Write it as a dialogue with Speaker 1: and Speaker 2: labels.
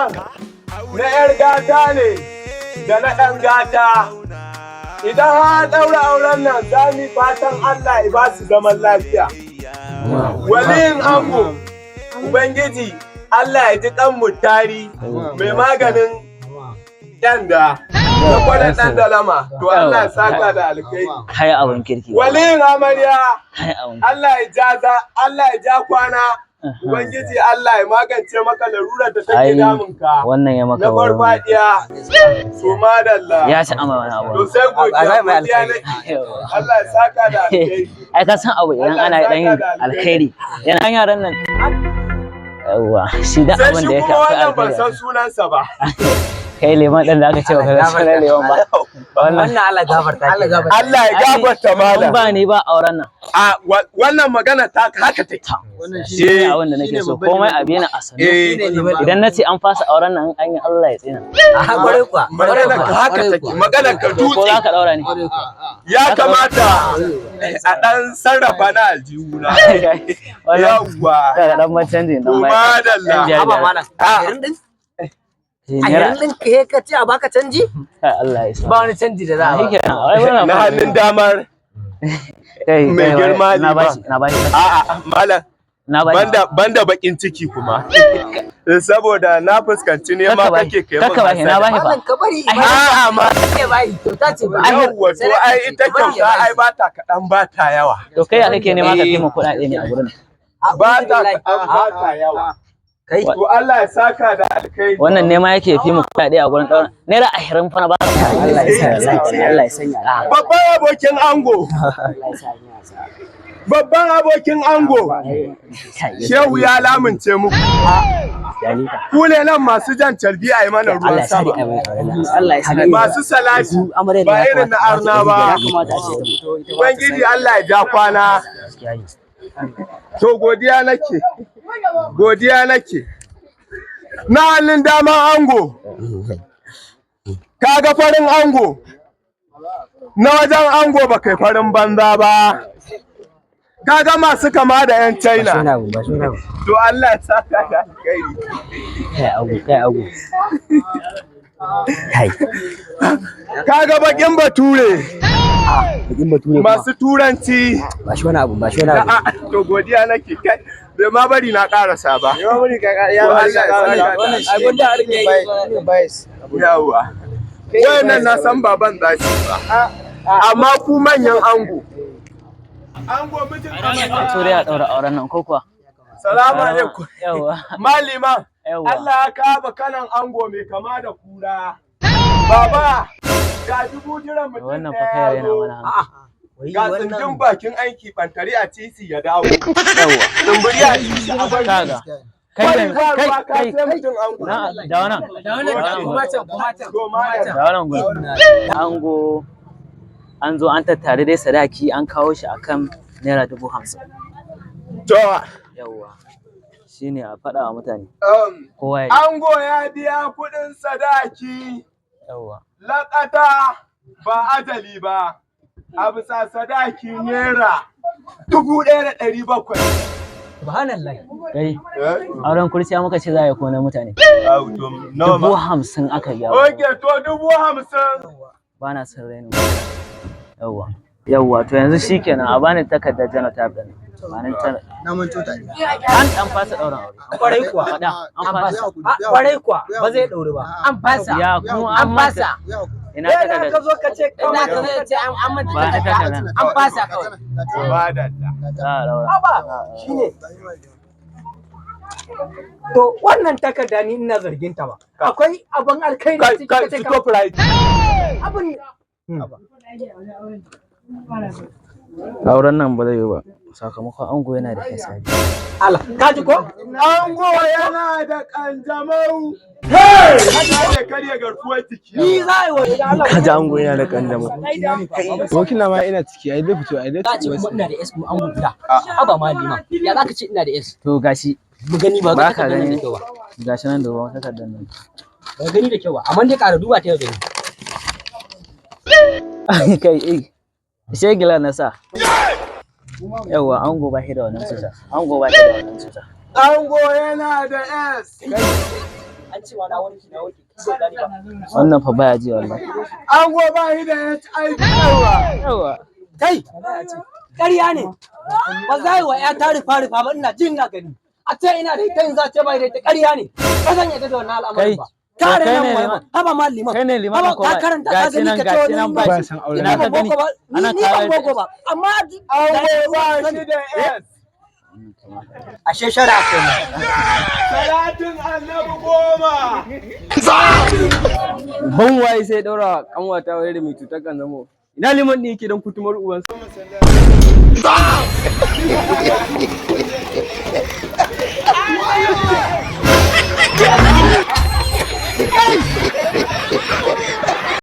Speaker 1: auren na 'yar gata ne da na ɗan gata. Idan har ɗaura auren nan za mu fatan Allah ya ba su zaman lafiya. Waliyin ango, Ubangiji Allah ya ji ɗan mutari mai maganin ƙyanda. Na kwanan ɗan dalama, to Allah ya saka da alkai.
Speaker 2: Kai abin kirki.
Speaker 1: Waliyin amarya, Allah ya ja kwana. Ubangiji Allah ya magance maka larurar da take damunka.
Speaker 2: Wannan ya maka
Speaker 1: na farfadiya. To madalla.
Speaker 2: Ya ci ama wani abu.
Speaker 1: To sai godiya nake. Allah ya saka da alkai.
Speaker 2: Ai ka san abu idan ana dan yin alkhairi. Yana yaran nan. Yawwa, shi da abin da yake akwai alkhairi.
Speaker 1: Ban san sunansa ba.
Speaker 2: Kai leman ɗan da aka ce baka san sunan leman ba.
Speaker 3: Wannan Allah gafarta.
Speaker 1: Allah ya gafarta malam.
Speaker 2: Ba ni ba auren nan.
Speaker 1: A wannan magana ta haka take.
Speaker 2: Wannan shi ne abin da nake so. Komai abi na asali. Idan na ce an fasa auren nan an yi Allah ya tsina.
Speaker 3: A bare kuwa.
Speaker 1: Magana ka haka take. Magana ka dutse.
Speaker 2: Ko za ka daura ni?
Speaker 1: Ya kamata a dan sarrafa na aljihuna. Yawwa.
Speaker 2: Ka dan man canji dan mai.
Speaker 1: Madalla.
Speaker 3: Haba malam. A yanzu ɗin ka ce a baka canji?
Speaker 2: Allah ya sa.
Speaker 3: Ba wani canji da za a
Speaker 2: ba.
Speaker 1: Na hannun damar mai girma
Speaker 2: na bashi.
Speaker 1: A'a malam. Banda bakin ciki kuma. Saboda na fuskanci ne ma kake kai mun
Speaker 2: bashi na bashi ba.
Speaker 3: Ka bari
Speaker 1: a'a ma
Speaker 3: kake bai kyauta ce ba.
Speaker 1: Yawwa to ai ita kyauta ai ba ta kaɗan ba ta yawa.
Speaker 2: To kai ya kake nema ka kai mu kuɗaɗe ne a gurin?
Speaker 1: Ba ta kaɗan ba ta yawa. To Allah ya saka da alkai.
Speaker 2: Wannan nema yake fi mu kuɗaɗe a gurin ɗaurin. Naira 20 fa na ba ka. Allah ya sanya.
Speaker 1: Babban abokin ango. Babban abokin ango. Shehu ya lamince muku. Ku ne nan masu jan carbi a yi mana ruwan sama. Masu salati ba irin na arna ba. Ubangiji Allah ya ja kwana. To godiya nake. Godiya nake. Na hannun daman ango. Kaga farin ango. Na wajen ango ba kai farin banza ba. Kaga masu kama da 'yan China. To Allah ya saka da alkhairi.
Speaker 2: Kai abu.
Speaker 1: Kaga bakin bature. Masu turanci.
Speaker 3: Ba shi wani abu.
Speaker 1: To godiya nake kai. Bai ma bari na karasa ba. Yawa. Wayannan na san baban zaci ba. Amma ku manyan ango. Ango mijin
Speaker 2: An so dai a daura auren nan ko kuwa?
Speaker 1: Salamu alaikum.
Speaker 2: Yawa.
Speaker 1: Malima. Allah ya kaba kanan ango mai kama da kura. Baba, ga dubu jiran mutum
Speaker 2: Wannan fa kai yana mana.
Speaker 1: Ga tsindin bakin aiki bantari a titi ya dawo.
Speaker 2: Yawa.
Speaker 1: Tsumburi a titi a bari.
Speaker 2: Kaga. Kai. Da wannan. Ango an zo an tattare dai sadaki an kawo shi akan naira 50,000.
Speaker 1: To.
Speaker 2: Yawa. Shine a faɗa wa mutane. Kowa ya
Speaker 1: Ango ya biya kuɗin sadaki.
Speaker 2: Yawa.
Speaker 1: Laƙata ba ajali ba. A bisa sadaki naira 1,700.
Speaker 3: Subhanallah.
Speaker 2: Kai. Auren kurciya muka ce za a yi kona mutane. 50,000 aka biya.
Speaker 1: Oke, to 50,000.
Speaker 2: Ba na son rainin. Yawwa to yanzu shikenan a bani takardar genotype din.
Speaker 3: Na manto ta.
Speaker 2: An fasa ɗaurin aure.
Speaker 3: Kwarai kuwa.
Speaker 2: An fasa.
Speaker 3: Kwarai kuwa. Ba zai ɗauri ba. An fasa.
Speaker 2: Ya kuma an fasa. Ina takardar.
Speaker 3: Ka zo ka ce ina ka zo ce an manta
Speaker 2: Ba ni takardar.
Speaker 3: an fasa kawai.
Speaker 1: Ba da
Speaker 2: Za a ɗaura.
Speaker 3: Haba shine. To wannan takarda ni ina zargin ta ba. Akwai abin alkhairi cikin ta kai.
Speaker 1: Stop right.
Speaker 3: Abin
Speaker 2: Auren nan ba zai yi ba. Sakamakon ango yana da hisabi.
Speaker 3: Allah, ka ji ko?
Speaker 1: Ango yana da kanjamau. Hey! Karya garkuwar jiki.
Speaker 3: Ni za a yi wa da Allah.
Speaker 4: Kaji ango yana da kanjamau. Wakila ma ina ciki, ai dai fito, ai dai
Speaker 3: Ka ce kuma ina da S kuma an guda. Haba ma lima. Ya za ka ce ina da S?
Speaker 2: To gashi.
Speaker 3: Mu gani ba
Speaker 2: Ba
Speaker 3: ka
Speaker 2: ka
Speaker 3: gani
Speaker 2: gani.
Speaker 3: da kyau ba.
Speaker 2: Gashi nan da ruwan takardar nan.
Speaker 3: Ba gani da kyau ba. Amma dai ƙara duba ta yau gani.
Speaker 2: Kai shegila na sa. Yawa ango ba shi da wannan cuta. Ango ba shi da wannan cuta.
Speaker 1: Ango yana da S.
Speaker 3: an ce wa na wanki na wanki so gani ba
Speaker 2: wannan fa baya ji wallahi
Speaker 1: Ango ba shi da HIV
Speaker 2: yawa
Speaker 3: kai ƙarya ne ba za yi wa ya ta rufa ba ina jin na gani a ce ina da ita in za ce bai da ita ƙarya ne ba zan yadda da wannan al'amarin ba kare nan mai haba ma liman
Speaker 2: kai ne liman ko
Speaker 3: ka karanta ka gani ka ce wani
Speaker 4: ba san aure
Speaker 2: ina ka gani
Speaker 3: ana kare boko ba amma
Speaker 1: Ango ba shi da S
Speaker 3: ashe shara kenan
Speaker 1: Salatin annabi 10
Speaker 4: ban waye sai daura kanwata wai da mai cutar kan zamo ina liman din yake dan kutumar uwan
Speaker 1: sa